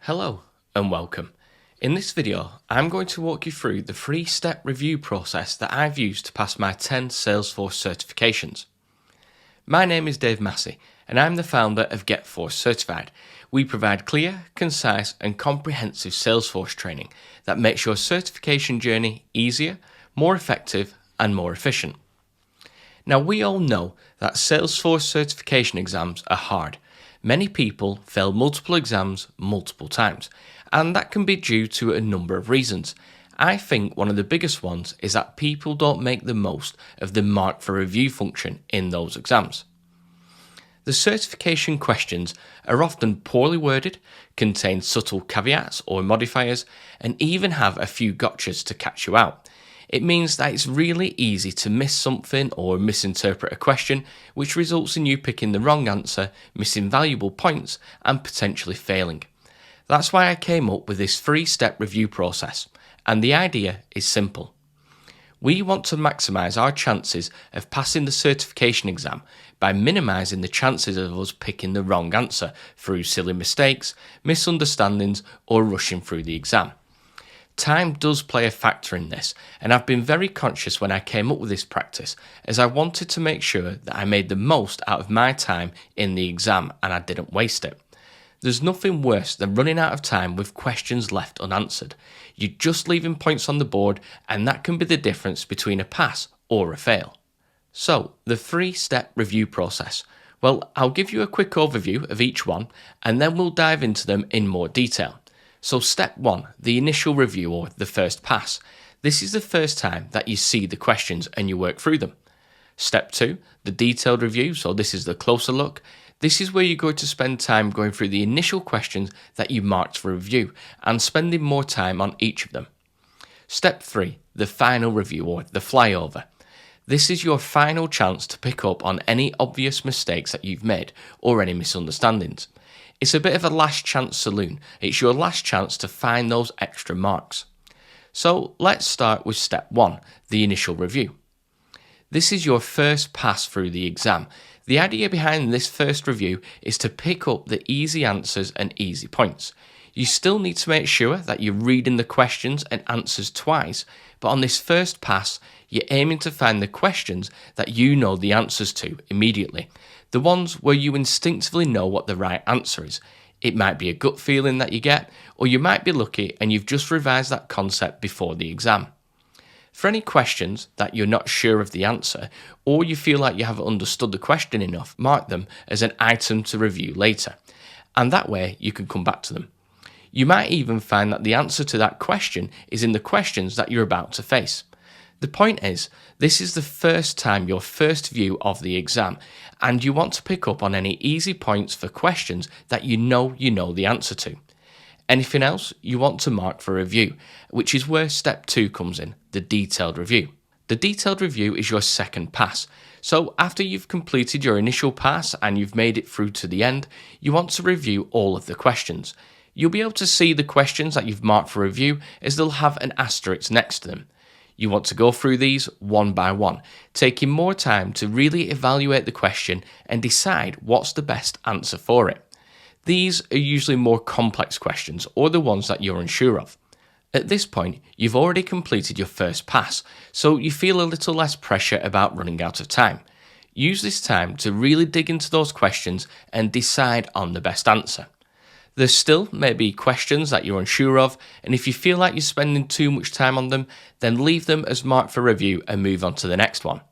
Hello and welcome. In this video, I'm going to walk you through the 3-step review process that I've used to pass my 10 Salesforce certifications. My name is Dave Massey and I'm the founder of Get Force Certified. We provide clear, concise and comprehensive Salesforce training that makes your certification journey easier, more effective and more efficient. Now we all know that Salesforce certification exams are hard. Many people fail multiple exams multiple times, and that can be due to a number of reasons. I think one of the biggest ones is that people don't make the most of the mark for review function in those exams. The certification questions are often poorly worded, contain subtle caveats or modifiers, and even have a few gotchas to catch you out. It means that it's really easy to miss something or misinterpret a question, which results in you picking the wrong answer, missing valuable points, and potentially failing. That's why I came up with this 3-step review process, and the idea is simple. We want to maximise our chances of passing the certification exam by minimising the chances of us picking the wrong answer through silly mistakes, misunderstandings, or rushing through the exam. Time does play a factor in this, and I've been very conscious when I came up with this practice, as I wanted to make sure that I made the most out of my time in the exam and I didn't waste it. There's nothing worse than running out of time with questions left unanswered. You're just leaving points on the board, and that can be the difference between a pass or a fail. So, the 3-step review process. Well, I'll give you a quick overview of each one, and then we'll dive into them in more detail. So step 1, the initial review or the first pass. This is the first time that you see the questions and you work through them. Step 2, the detailed review, so this is the closer look. This is where you're going to spend time going through the initial questions that you marked for review and spending more time on each of them. Step 3, the final review or the flyover. This is your final chance to pick up on any obvious mistakes that you've made or any misunderstandings. It's a bit of a last chance saloon. It's your last chance to find those extra marks. So let's start with step 1, the initial review. This is your first pass through the exam. The idea behind this first review is to pick up the easy answers and easy points. You still need to make sure that you're reading the questions and answers twice, but on this first pass, you're aiming to find the questions that you know the answers to immediately. The ones where you instinctively know what the right answer is. It might be a gut feeling that you get, or you might be lucky and you've just revised that concept before the exam. For any questions that you're not sure of the answer, or you feel like you haven't understood the question enough, mark them as an item to review later, and that way you can come back to them. You might even find that the answer to that question is in the questions that you're about to face. The point is, this is the first time, your first view of the exam, and you want to pick up on any easy points for questions that you know the answer to. Anything else you want to mark for review, which is where step 2 comes in, the detailed review. The detailed review is your second pass. So after you've completed your initial pass and you've made it through to the end, you want to review all of the questions. You'll be able to see the questions that you've marked for review as they'll have an asterisk next to them. You want to go through these one by one, taking more time to really evaluate the question and decide what's the best answer for it. These are usually more complex questions or the ones that you're unsure of. At this point, you've already completed your first pass, so you feel a little less pressure about running out of time. Use this time to really dig into those questions and decide on the best answer. There's still maybe questions that you're unsure of, and if you feel like you're spending too much time on them, then leave them as marked for review and move on to the next one.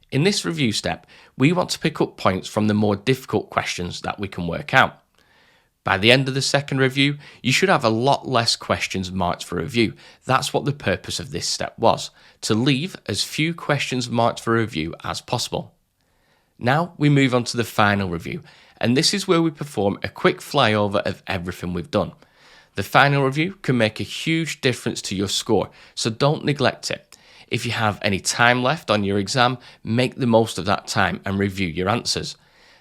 In this review step, we want to pick up points from the more difficult questions that we can work out. By the end of the second review, you should have a lot less questions marked for review. That's what the purpose of this step was, to leave as few questions marked for review as possible. Now we move on to the final review, and this is where we perform a quick flyover of everything we've done. The final review can make a huge difference to your score, so don't neglect it. If you have any time left on your exam, make the most of that time and review your answers.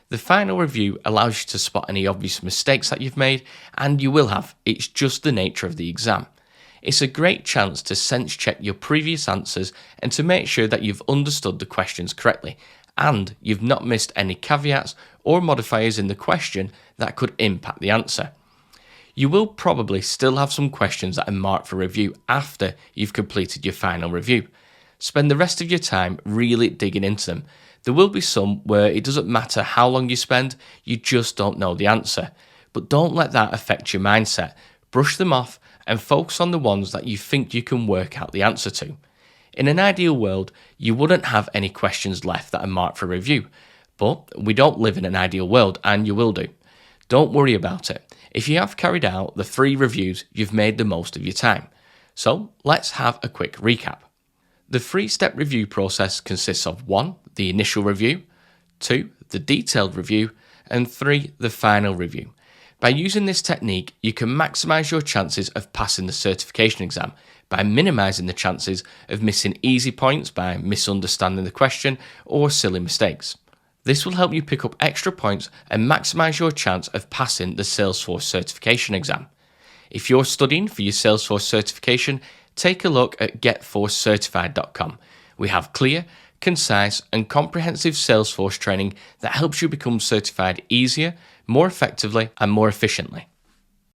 The final review allows you to spot any obvious mistakes that you've made, and you will have. It's just the nature of the exam. It's a great chance to sense check your previous answers and to make sure that you've understood the questions correctly, and you've not missed any caveats or modifiers in the question that could impact the answer. You will probably still have some questions that are marked for review after you've completed your final review. Spend the rest of your time really digging into them. There will be some where it doesn't matter how long you spend, you just don't know the answer. But don't let that affect your mindset. Brush them off and focus on the ones that you think you can work out the answer to. In an ideal world, you wouldn't have any questions left that are marked for review. But we don't live in an ideal world, and you will do. Don't worry about it. If you have carried out the 3 reviews, you've made the most of your time. So let's have a quick recap. The 3-step review process consists of 1. The initial review, 2. The detailed review, and 3. The final review. By using this technique, you can maximise your chances of passing the certification exam by minimising the chances of missing easy points by misunderstanding the question or silly mistakes. This will help you pick up extra points and maximise your chance of passing the Salesforce Certification Exam. If you're studying for your Salesforce certification, take a look at getforcecertified.com. We have clear, concise and comprehensive Salesforce training that helps you become certified easier, more effectively and more efficiently.